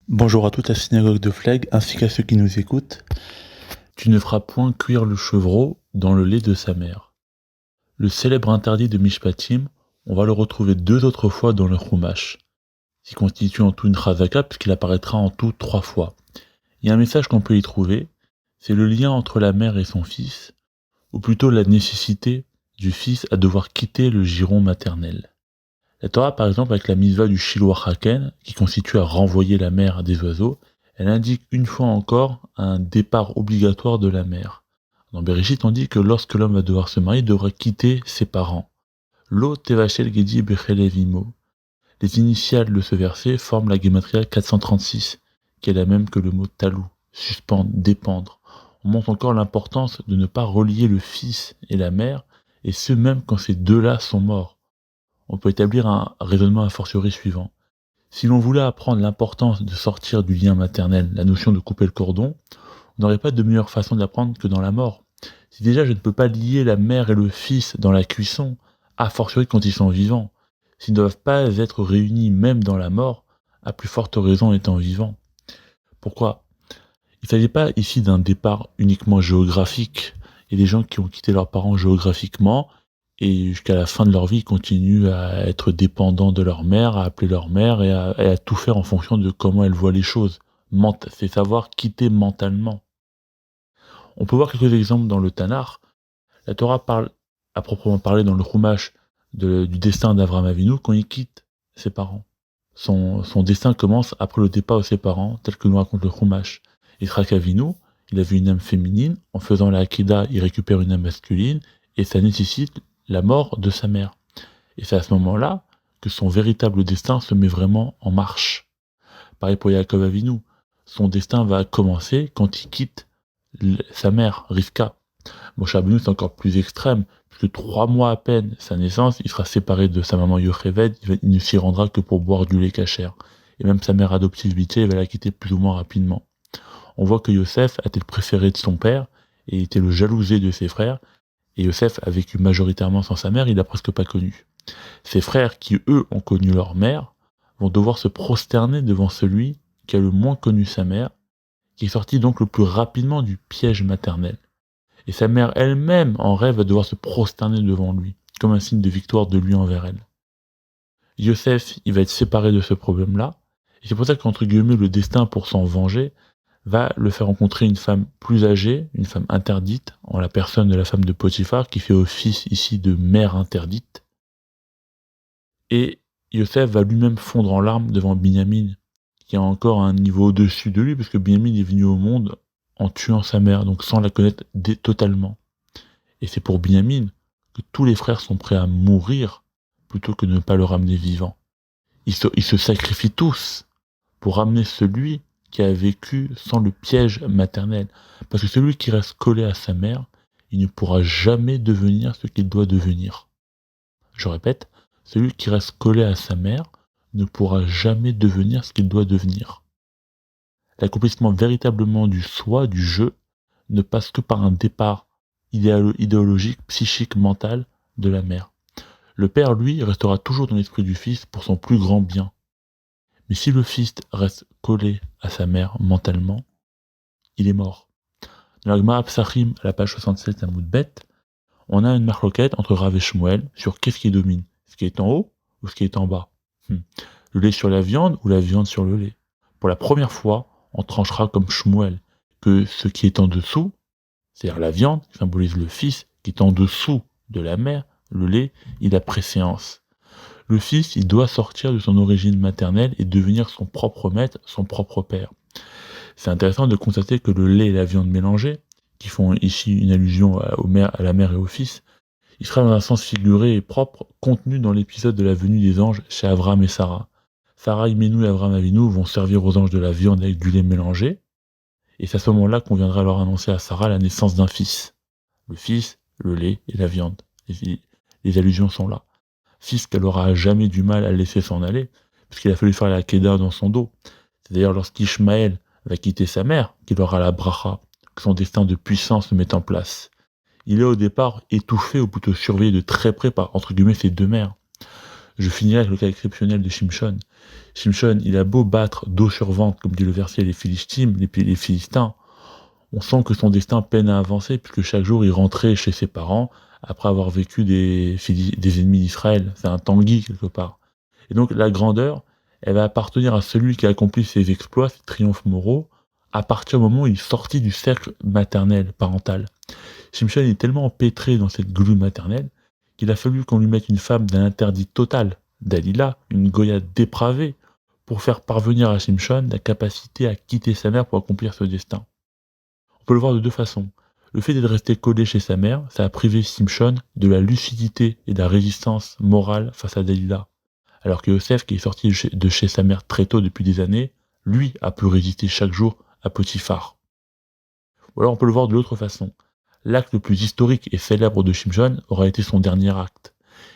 Bonjour à toute la synagogue de Flegg ainsi qu'à ceux qui nous écoutent. Tu ne feras point cuire le chevreau dans le lait de sa mère. Le célèbre interdit de Mishpatim, on va le retrouver 2 autres fois dans le Chumash, qui constitue en tout une chazaka puisqu'il apparaîtra en tout 3 fois. Il y a un message qu'on peut y trouver, c'est le lien entre la mère et son fils, ou plutôt la nécessité du fils à devoir quitter le giron maternel. La Torah, par exemple, avec la mitzvah du Shiloh Haken, qui constitue à renvoyer la mère des oiseaux, elle indique une fois encore un départ obligatoire de la mère. Dans Bereshit, on dit que lorsque l'homme va devoir se marier, il devra quitter ses parents. Lo tevachel gedi bechelev imo. Les initiales de ce verset forment la Gematria 436, qui est la même que le mot talou, suspendre, dépendre. On montre encore l'importance de ne pas relier le fils et la mère, et ce même quand ces deux-là sont morts. On peut établir un raisonnement a fortiori suivant. Si l'on voulait apprendre l'importance de sortir du lien maternel, la notion de couper le cordon, on n'aurait pas de meilleure façon d'apprendre que dans la mort. Si déjà je ne peux pas lier la mère et le fils dans la cuisson, a fortiori quand ils sont vivants, s'ils ne doivent pas être réunis même dans la mort, à plus forte raison étant vivants. Pourquoi ? Il ne s'agit pas ici d'un départ uniquement géographique. Il y a des gens qui ont quitté leurs parents géographiquement, et jusqu'à la fin de leur vie, ils continuent à être dépendants de leur mère, à appeler leur mère et à tout faire en fonction de comment elle voit les choses. C'est savoir quitter mentalement. On peut voir quelques exemples dans le Tanakh. La Torah parle, à proprement parler dans le Chumash, du destin d'Avraham Avinu quand il quitte ses parents. Son destin commence après le départ de ses parents, tel que nous raconte le Chumash. Yitzhak Avinu, il a vu une âme féminine, en faisant la Hakeda, il récupère une âme masculine, et ça nécessite la mort de sa mère. Et c'est à ce moment-là que son véritable destin se met vraiment en marche. Pareil pour Yaakov Avinu. Son destin va commencer quand il quitte sa mère, Rivka. Moshe Rabbeinu, c'est encore plus extrême, puisque 3 mois à peine sa naissance, il sera séparé de sa maman Yocheved, il ne s'y rendra que pour boire du lait cachère. Et même sa mère adoptive Bitché, va la quitter plus ou moins rapidement. On voit que Yosef était le préféré de son père, et était le jalousé de ses frères, et Yosef a vécu majoritairement sans sa mère, il l'a presque pas connu. Ses frères, qui eux ont connu leur mère, vont devoir se prosterner devant celui qui a le moins connu sa mère, qui est sorti donc le plus rapidement du piège maternel. Et sa mère elle-même, en rêve, va devoir se prosterner devant lui, comme un signe de victoire de lui envers elle. Yosef, il va être séparé de ce problème-là, et c'est pour ça qu'entre guillemets, le destin pour s'en venger va le faire rencontrer une femme plus âgée, une femme interdite, en la personne de la femme de Potiphar, qui fait office ici de mère interdite. Et Yosef va lui-même fondre en larmes devant Binyamin, qui est encore un niveau au-dessus de lui, parce que Binyamin est venu au monde en tuant sa mère, donc sans la connaître totalement. Et c'est pour Binyamin que tous les frères sont prêts à mourir plutôt que de ne pas le ramener vivant. Ils se sacrifient tous pour ramener celui qui a vécu sans le piège maternel. Parce que celui qui reste collé à sa mère, il ne pourra jamais devenir ce qu'il doit devenir. Je répète, celui qui reste collé à sa mère ne pourra jamais devenir ce qu'il doit devenir. L'accomplissement véritablement du soi, du jeu, ne passe que par un départ idéologique, psychique, mental de la mère. Le père, lui, restera toujours dans l'esprit du fils pour son plus grand bien. Mais si le fils reste collé à sa mère mentalement, il est mort. Dans la Gemara Psachim, à la page 67 à Moudbet, on a une marloquette entre Rav et Shmuel sur qu'est-ce qui domine, ce qui est en haut ou ce qui est en bas. Le lait sur la viande ou la viande sur le lait. Pour la première fois, on tranchera comme Shmuel que ce qui est en dessous, c'est-à-dire la viande, qui symbolise le fils, qui est en dessous de la mère, le lait, il a préséance. Le fils, il doit sortir de son origine maternelle et devenir son propre maître, son propre père. C'est intéressant de constater que le lait et la viande mélangés, qui font ici une allusion à la mère et au fils, il sera dans un sens figuré et propre, contenu dans l'épisode de la venue des anges chez Abraham et Sarah. Sarah, Imenou et Abraham Avinu vont servir aux anges de la viande avec du lait mélangé, et c'est à ce moment-là qu'on viendra leur annoncer à Sarah la naissance d'un fils. Le fils, le lait et la viande. Les allusions sont là. Fils qu'elle aura jamais du mal à laisser s'en aller, puisqu'il a fallu faire la Kedah dans son dos. C'est d'ailleurs lorsqu'Ishmaël va quitter sa mère qu'il aura la bracha, que son destin de puissance se met en place. Il est au départ étouffé, ou plutôt surveillé de très près par, entre guillemets, ses deux mères. Je finirai avec le cas exceptionnel de Shimshon. Shimshon, il a beau battre dos sur ventre, comme dit le verset, les Philistins, on sent que son destin peine à avancer, puisque chaque jour il rentrait chez ses parents, après avoir vécu des ennemis d'Israël. C'est un Tanguy, quelque part. Et donc la grandeur, elle va appartenir à celui qui a accompli ses exploits, ses triomphes moraux, à partir du moment où il sortit du cercle maternel, parental. Shimshon est tellement empêtré dans cette glu maternelle qu'il a fallu qu'on lui mette une femme d'un interdit total, Dalila, une Goya dépravée, pour faire parvenir à Shimshon la capacité à quitter sa mère pour accomplir ce destin. On peut le voir de deux façons. Le fait d'être resté collé chez sa mère, ça a privé Shimshon de la lucidité et de la résistance morale face à Dalila. Alors que Yosef, qui est sorti de chez sa mère très tôt depuis des années, lui a pu résister chaque jour à Potiphar. Ou alors on peut le voir de l'autre façon. L'acte le plus historique et célèbre de Shimshon aura été son dernier acte.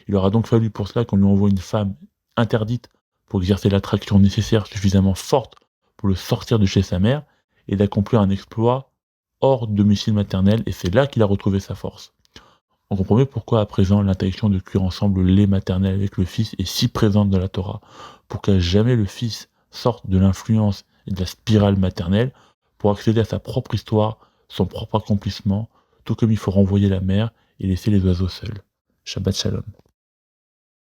Il aura donc fallu pour cela qu'on lui envoie une femme interdite pour exercer l'attraction nécessaire suffisamment forte pour le sortir de chez sa mère et d'accomplir un exploit hors domicile maternel, et c'est là qu'il a retrouvé sa force. On comprend mieux pourquoi à présent l'interdiction de cuire ensemble le lait maternel avec le fils est si présente dans la Torah, pour qu'à jamais le fils sorte de l'influence et de la spirale maternelle pour accéder à sa propre histoire, son propre accomplissement, tout comme il faut renvoyer la mère et laisser les oiseaux seuls. Shabbat Shalom.